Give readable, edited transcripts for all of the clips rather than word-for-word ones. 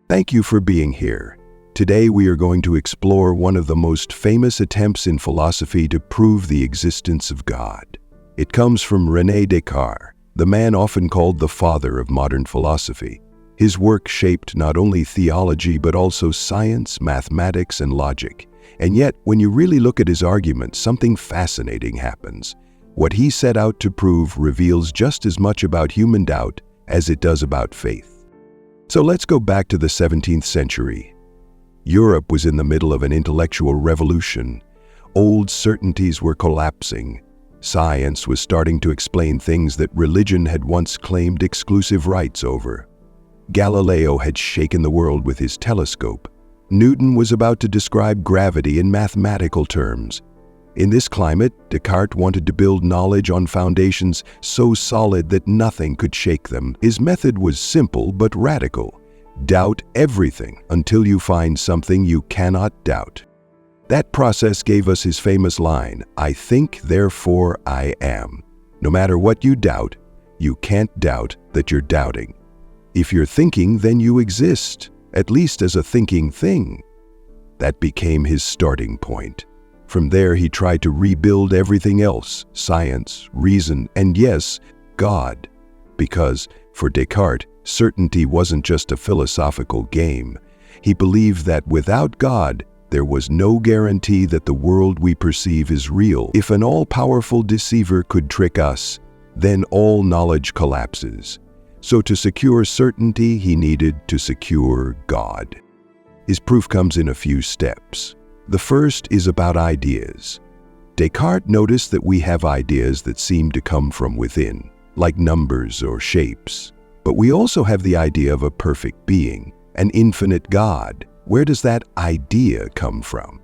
Thank you for being here. Today we are going to explore one of the most famous attempts in philosophy to prove the existence of God. It comes from René Descartes, the man often called the father of modern philosophy. His work shaped not only theology but also science, mathematics, and logic. And yet, when you really look at his arguments, something fascinating happens. What he set out to prove reveals just as much about human doubt as it does about faith. So let's go back to the 17th century. Europe was in the middle of an intellectual revolution. Old certainties were collapsing. Science was starting to explain things that religion had once claimed exclusive rights over. Galileo had shaken the world with his telescope. Newton was about to describe gravity in mathematical terms. In this climate, Descartes wanted to build knowledge on foundations so solid that nothing could shake them. His method was simple but radical. Doubt everything until you find something you cannot doubt. That process gave us his famous line, "I think, therefore I am." No matter what you doubt, you can't doubt that you're doubting. If you're thinking, then you exist, at least as a thinking thing. That became his starting point. From there, he tried to rebuild everything else, science, reason, and yes, God. Because, for Descartes, certainty wasn't just a philosophical game. He believed that without God, there was no guarantee that the world we perceive is real. If an all-powerful deceiver could trick us, then all knowledge collapses. So to secure certainty, he needed to secure God. His proof comes in a few steps. The first is about ideas. Descartes noticed that we have ideas that seem to come from within, like numbers or shapes. But we also have the idea of a perfect being, an infinite God. Where does that idea come from?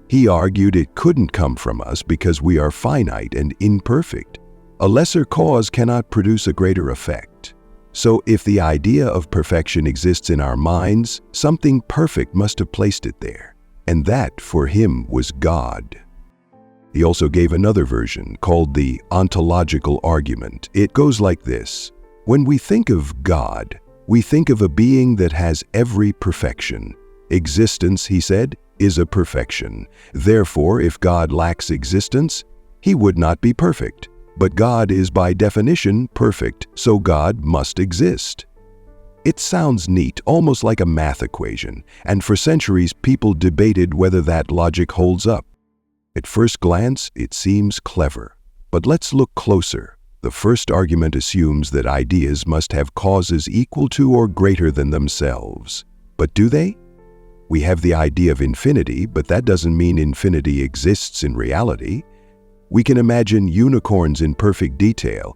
He argued it couldn't come from us because we are finite and imperfect. A lesser cause cannot produce a greater effect. So if the idea of perfection exists in our minds, something perfect must have placed it there. And that, for him, was God. He also gave another version called the ontological argument. It goes like this. When we think of God, we think of a being that has every perfection. Existence, he said, is a perfection. Therefore, if God lacks existence, he would not be perfect. But God is by definition perfect, so God must exist. It sounds neat, almost like a math equation, and for centuries people debated whether that logic holds up. At first glance, it seems clever. But let's look closer. The first argument assumes that ideas must have causes equal to or greater than themselves. But do they? We have the idea of infinity, but that doesn't mean infinity exists in reality. We can imagine unicorns in perfect detail.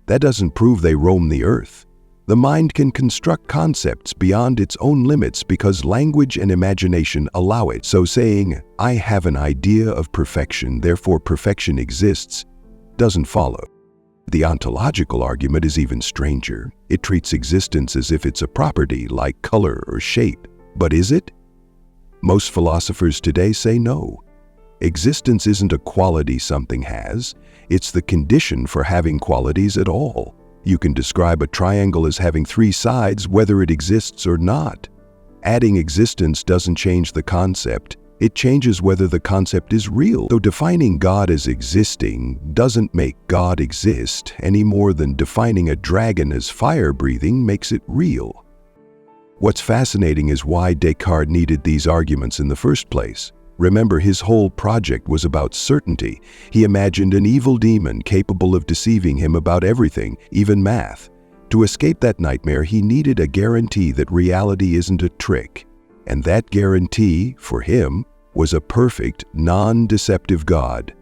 That doesn't prove they roam the earth. The mind can construct concepts beyond its own limits because language and imagination allow it. So saying, "I have an idea of perfection, therefore perfection exists," doesn't follow. The ontological argument is even stranger. It treats existence as if it's a property like color or shape. But is it? Most philosophers today say no. Existence isn't a quality something has. It's the condition for having qualities at all. You can describe a triangle as having three sides whether it exists or not. Adding existence doesn't change the concept. It changes whether the concept is real. So defining God as existing doesn't make God exist any more than defining a dragon as fire-breathing makes it real. What's fascinating is why Descartes needed these arguments in the first place. Remember, his whole project was about certainty. He imagined an evil demon capable of deceiving him about everything, even math. To escape that nightmare, he needed a guarantee that reality isn't a trick. And that guarantee, for him, was a perfect, non-deceptive God.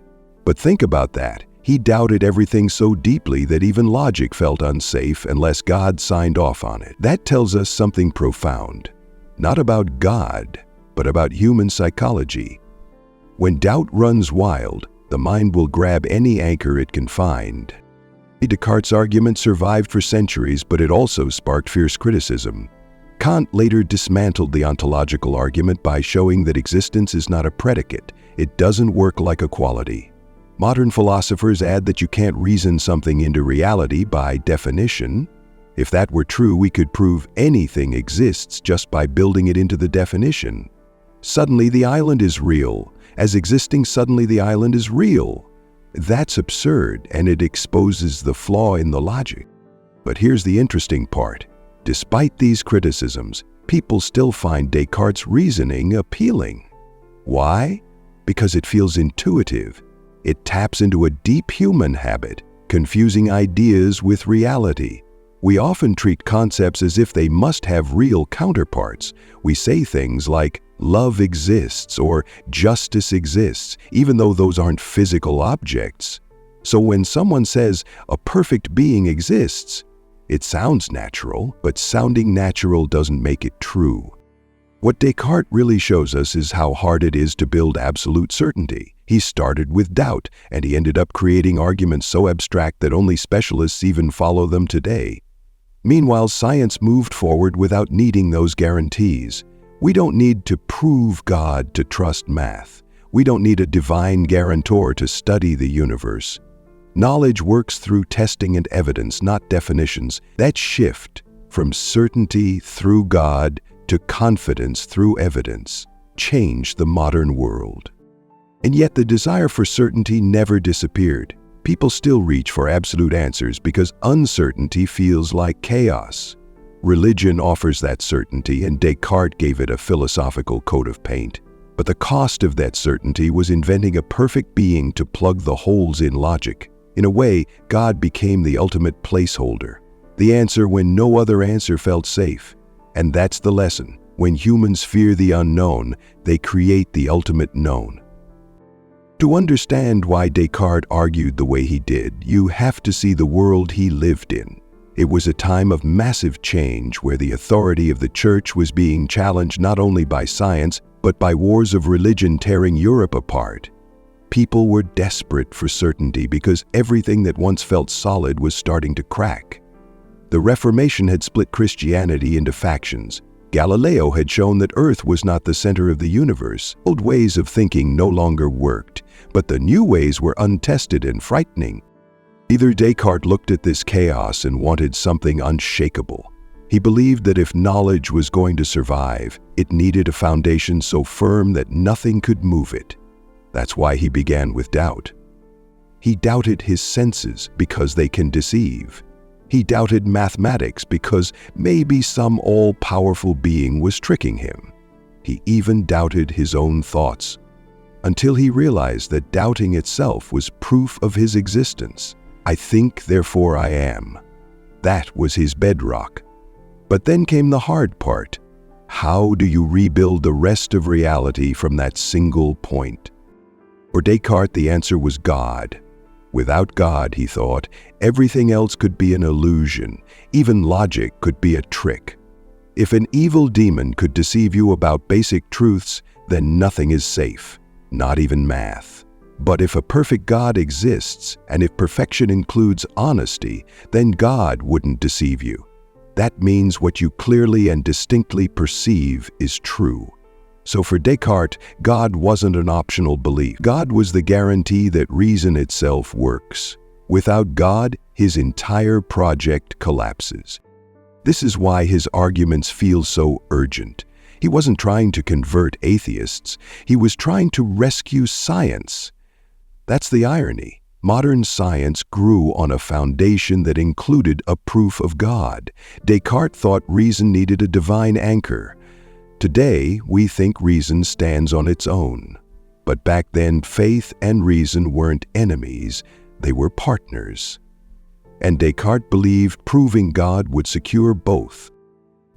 But think about that. He doubted everything so deeply that even logic felt unsafe unless God signed off on it. That tells us something profound. Not about God, but about human psychology. When doubt runs wild, the mind will grab any anchor it can find. Descartes' argument survived for centuries, but it also sparked fierce criticism. Kant later dismantled the ontological argument by showing that existence is not a predicate. It doesn't work like a quality. Modern philosophers add that you can't reason something into reality by definition. If that were true, we could prove anything exists just by building it into the definition. Suddenly the island is real. As existing, suddenly the island is real. That's absurd, and it exposes the flaw in the logic. But here's the interesting part. Despite these criticisms, people still find Descartes' reasoning appealing. Why? Because it feels intuitive. It taps into a deep human habit, confusing ideas with reality. We often treat concepts as if they must have real counterparts. We say things like, love exists or justice exists, even though those aren't physical objects. So when someone says a perfect being exists, it sounds natural, but sounding natural doesn't make it true. What Descartes really shows us is how hard it is to build absolute certainty. He started with doubt, and he ended up creating arguments so abstract that only specialists even follow them today. Meanwhile, science moved forward without needing those guarantees. We don't need to prove God to trust math. We don't need a divine guarantor to study the universe. Knowledge works through testing and evidence, not definitions. That shift from certainty through God to confidence through evidence changed the modern world. And yet the desire for certainty never disappeared. People still reach for absolute answers because uncertainty feels like chaos. Religion offers that certainty, and Descartes gave it a philosophical coat of paint. But the cost of that certainty was inventing a perfect being to plug the holes in logic. In a way, God became the ultimate placeholder, the answer when no other answer felt safe. And that's the lesson. When humans fear the unknown, they create the ultimate known. To understand why Descartes argued the way he did, you have to see the world he lived in. It was a time of massive change where the authority of the church was being challenged not only by science, but by wars of religion tearing Europe apart. People were desperate for certainty because everything that once felt solid was starting to crack. The Reformation had split Christianity into factions. Galileo had shown that Earth was not the center of the universe. Old ways of thinking no longer worked, but the new ways were untested and frightening. Either Descartes looked at this chaos and wanted something unshakable. He believed that if knowledge was going to survive, it needed a foundation so firm that nothing could move it. That's why he began with doubt. He doubted his senses because they can deceive. He doubted mathematics because maybe some all-powerful being was tricking him. He even doubted his own thoughts, until he realized that doubting itself was proof of his existence. I think, therefore I am. That was his bedrock. But then came the hard part. How do you rebuild the rest of reality from that single point? For Descartes, the answer was God. Without God, he thought, everything else could be an illusion. Even logic could be a trick. If an evil demon could deceive you about basic truths, then nothing is safe, not even math. But if a perfect God exists, and if perfection includes honesty, then God wouldn't deceive you. That means what you clearly and distinctly perceive is true. So for Descartes, God wasn't an optional belief. God was the guarantee that reason itself works. Without God, his entire project collapses. This is why his arguments feel so urgent. He wasn't trying to convert atheists. He was trying to rescue science. That's the irony. Modern science grew on a foundation that included a proof of God. Descartes thought reason needed a divine anchor. Today, we think reason stands on its own. But back then, faith and reason weren't enemies, they were partners. And Descartes believed proving God would secure both.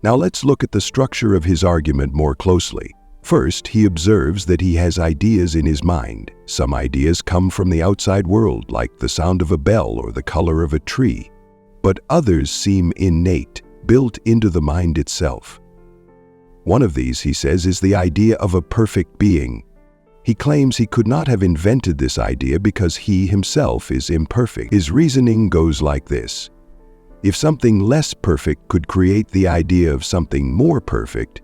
Now let's look at the structure of his argument more closely. First, he observes that he has ideas in his mind. Some ideas come from the outside world, like the sound of a bell or the color of a tree. But others seem innate, built into the mind itself. One of these, he says, is the idea of a perfect being. He claims he could not have invented this idea because he himself is imperfect. His reasoning goes like this. If something less perfect could create the idea of something more perfect,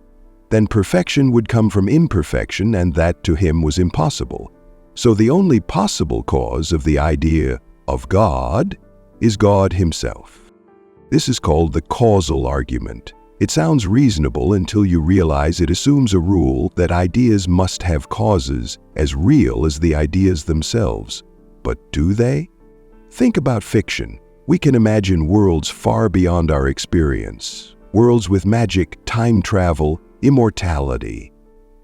then perfection would come from imperfection, and that to him was impossible. So the only possible cause of the idea of God is God himself. This is called the causal argument. It sounds reasonable until you realize it assumes a rule that ideas must have causes as real as the ideas themselves. But do they? Think about fiction. We can imagine worlds far beyond our experience, worlds with magic, time travel, immortality.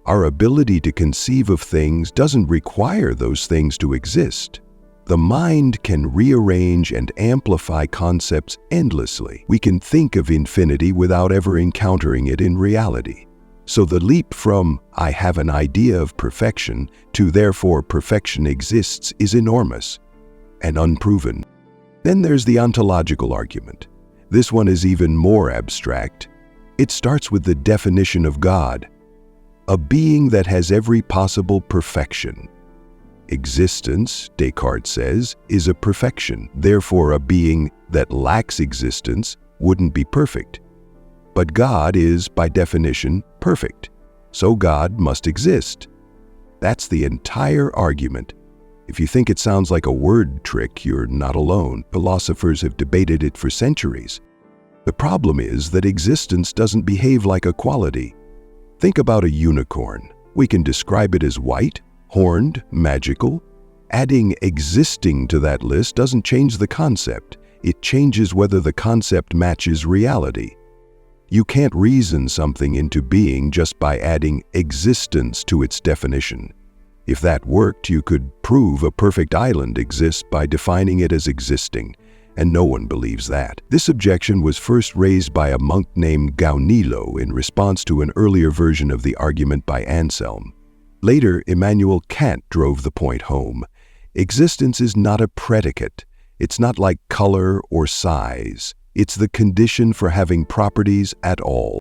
Our ability to conceive of things doesn't require those things to exist. The mind can rearrange and amplify concepts endlessly. We can think of infinity without ever encountering it in reality. So the leap from "I have an idea of perfection" to "therefore perfection exists" is enormous and unproven. Then there's the ontological argument. This one is even more abstract. It starts with the definition of God, a being that has every possible perfection. Existence, Descartes says, is a perfection. Therefore, a being that lacks existence wouldn't be perfect. But God is, by definition, perfect. So God must exist. That's the entire argument. If you think it sounds like a word trick, you're not alone. Philosophers have debated it for centuries. The problem is that existence doesn't behave like a quality. Think about a unicorn. We can describe it as white, horned, magical. Adding existing to that list doesn't change the concept. It changes whether the concept matches reality. You can't reason something into being just by adding existence to its definition. If that worked, you could prove a perfect island exists by defining it as existing, and no one believes that. This objection was first raised by a monk named Gaunilo in response to an earlier version of the argument by Anselm. Later, Immanuel Kant drove the point home. Existence is not a predicate. It's not like color or size. It's the condition for having properties at all.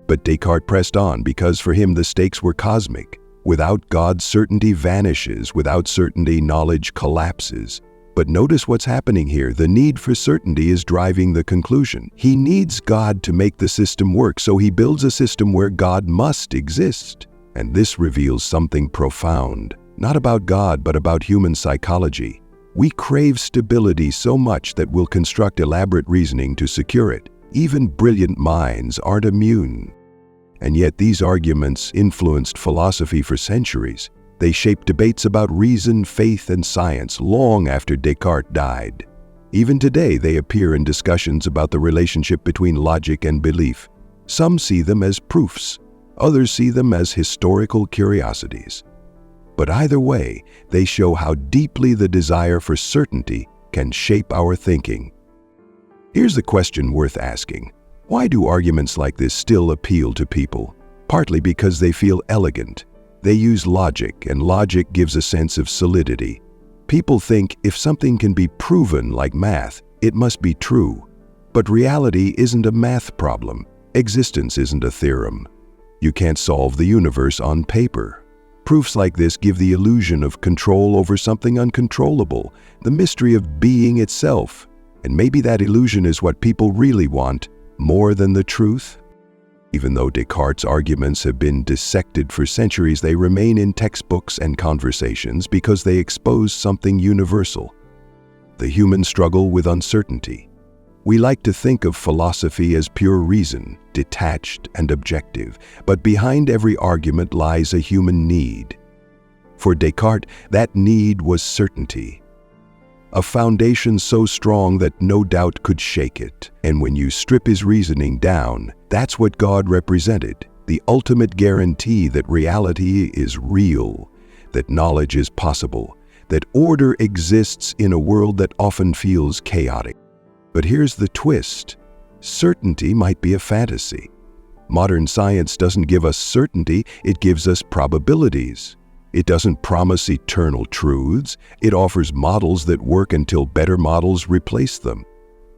But Descartes pressed on because for him the stakes were cosmic. Without God, certainty vanishes. Without certainty, knowledge collapses. But notice what's happening here. The need for certainty is driving the conclusion. He needs God to make the system work, so he builds a system where God must exist. And this reveals something profound, not about God, but about human psychology. We crave stability so much that we'll construct elaborate reasoning to secure it. Even brilliant minds aren't immune. And yet these arguments influenced philosophy for centuries. They shaped debates about reason, faith, and science long after Descartes died. Even today, they appear in discussions about the relationship between logic and belief. Some see them as proofs. Others see them as historical curiosities. But either way, they show how deeply the desire for certainty can shape our thinking. Here's the question worth asking. Why do arguments like this still appeal to people? Partly because they feel elegant. They use logic, and logic gives a sense of solidity. People think if something can be proven like math, it must be true. But reality isn't a math problem. Existence isn't a theorem. You can't solve the universe on paper. Proofs like this give the illusion of control over something uncontrollable, the mystery of being itself. And maybe that illusion is what people really want, more than the truth. Even though Descartes' arguments have been dissected for centuries, they remain in textbooks and conversations because they expose something universal: the human struggle with uncertainty. We like to think of philosophy as pure reason, detached and objective, but behind every argument lies a human need. For Descartes, that need was certainty. A foundation so strong that no doubt could shake it. And when you strip his reasoning down, that's what God represented, the ultimate guarantee that reality is real, that knowledge is possible, that order exists in a world that often feels chaotic. But here's the twist. Certainty might be a fantasy. Modern science doesn't give us certainty, it gives us probabilities. It doesn't promise eternal truths, it offers models that work until better models replace them.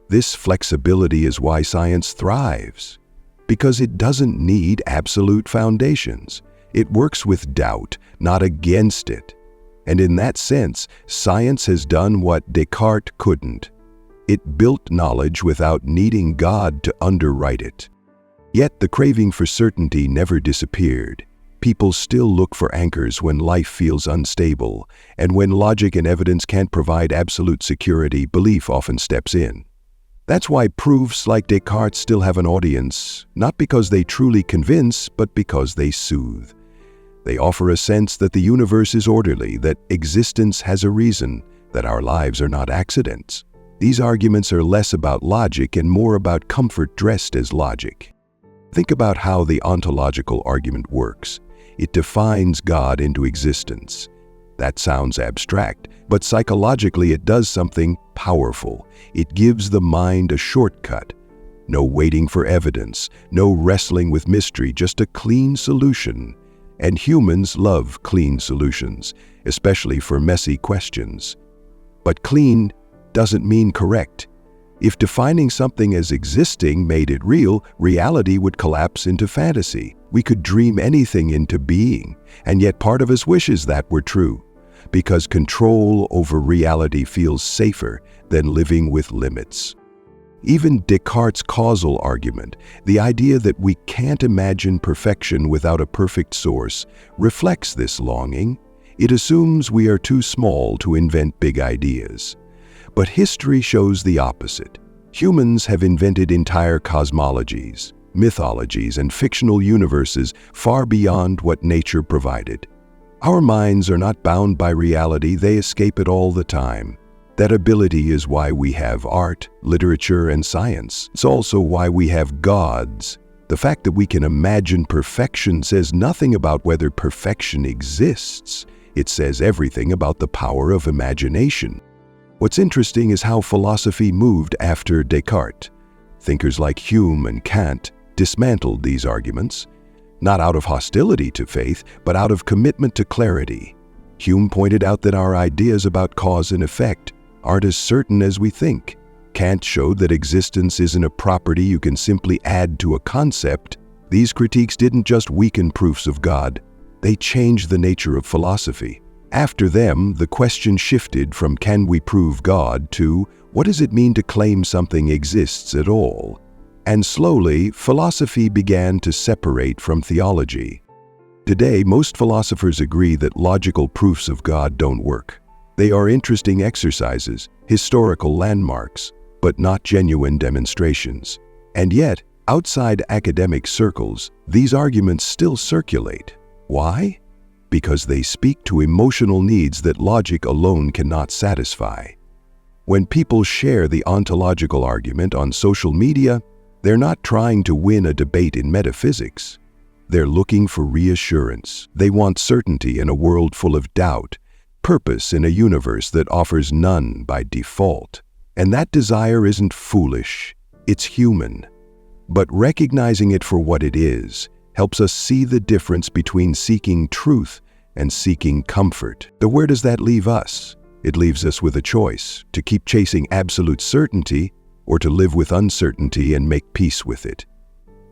This flexibility is why science thrives, because it doesn't need absolute foundations. It works with doubt, not against it. And in that sense, science has done what Descartes couldn't. It built knowledge without needing God to underwrite it. Yet the craving for certainty never disappeared. People still look for anchors when life feels unstable, and when logic and evidence can't provide absolute security, belief often steps in. That's why proofs like Descartes still have an audience, not because they truly convince, but because they soothe. They offer a sense that the universe is orderly, that existence has a reason, that our lives are not accidents. These arguments are less about logic and more about comfort dressed as logic. Think about how the ontological argument works. It defines God into existence. That sounds abstract, but psychologically it does something powerful. It gives the mind a shortcut. No waiting for evidence, no wrestling with mystery, just a clean solution. And humans love clean solutions, especially for messy questions. But clean doesn't mean correct. If defining something as existing made it real, reality would collapse into fantasy. We could dream anything into being, and yet part of us wishes that were true, because control over reality feels safer than living with limits. Even Descartes' causal argument, the idea that we can't imagine perfection without a perfect source, reflects this longing. It assumes we are too small to invent big ideas. But history shows the opposite. Humans have invented entire cosmologies, mythologies, and fictional universes far beyond what nature provided. Our minds are not bound by reality, they escape it all the time. That ability is why we have art, literature, and science. It's also why we have gods. The fact that we can imagine perfection says nothing about whether perfection exists. It says everything about the power of imagination. What's interesting is how philosophy moved after Descartes. Thinkers like Hume and Kant dismantled these arguments, not out of hostility to faith, but out of commitment to clarity. Hume pointed out that our ideas about cause and effect aren't as certain as we think. Kant showed that existence isn't a property you can simply add to a concept. These critiques didn't just weaken proofs of God, they changed the nature of philosophy. After them, the question shifted from can we prove God to what does it mean to claim something exists at all? And slowly, philosophy began to separate from theology. Today, most philosophers agree that logical proofs of God don't work. They are interesting exercises, historical landmarks, but not genuine demonstrations. And yet, outside academic circles, these arguments still circulate. Why? Because they speak to emotional needs that logic alone cannot satisfy. When people share the ontological argument on social media, they're not trying to win a debate in metaphysics. They're looking for reassurance. They want certainty in a world full of doubt, purpose in a universe that offers none by default. And that desire isn't foolish, it's human. But recognizing it for what it is helps us see the difference between seeking truth and seeking comfort. So where does that leave us? It leaves us with a choice, to keep chasing absolute certainty or to live with uncertainty and make peace with it.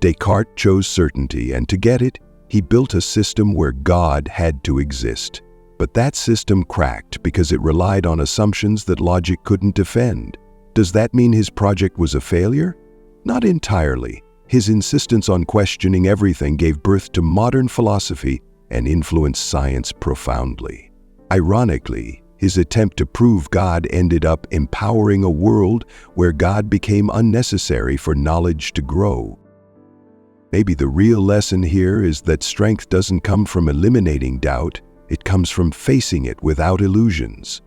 Descartes chose certainty, and to get it, he built a system where God had to exist. But that system cracked because it relied on assumptions that logic couldn't defend. Does that mean his project was a failure? Not entirely. His insistence on questioning everything gave birth to modern philosophy and influenced science profoundly. Ironically, his attempt to prove God ended up empowering a world where God became unnecessary for knowledge to grow. Maybe the real lesson here is that strength doesn't come from eliminating doubt, it comes from facing it without illusions.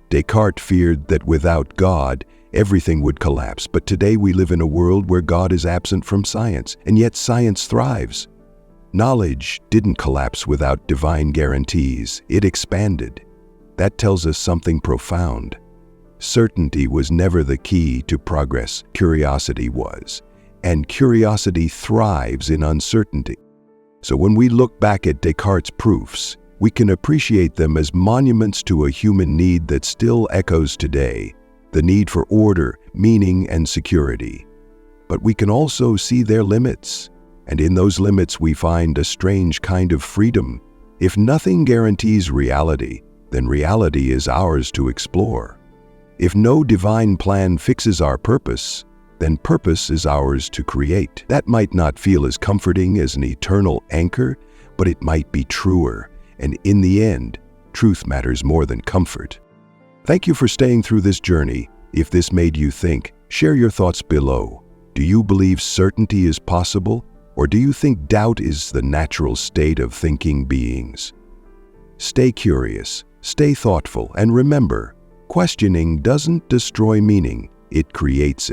Descartes feared that without God, everything would collapse, but today we live in a world where God is absent from science, and yet science thrives. Knowledge didn't collapse without divine guarantees, it expanded. That tells us something profound. Certainty was never the key to progress, curiosity was. And curiosity thrives in uncertainty. So when we look back at Descartes' proofs, we can appreciate them as monuments to a human need that still echoes today, the need for order, meaning, and security. But we can also see their limits, and in those limits we find a strange kind of freedom. If nothing guarantees reality, then reality is ours to explore. If no divine plan fixes our purpose, then purpose is ours to create. That might not feel as comforting as an eternal anchor, but it might be truer. And in the end, truth matters more than comfort. Thank you for staying through this journey. If this made you think, Share your thoughts below. Do you believe certainty is possible, or do you think doubt is the natural state of thinking beings? Stay curious, stay thoughtful, and remember, questioning doesn't destroy meaning, it creates it.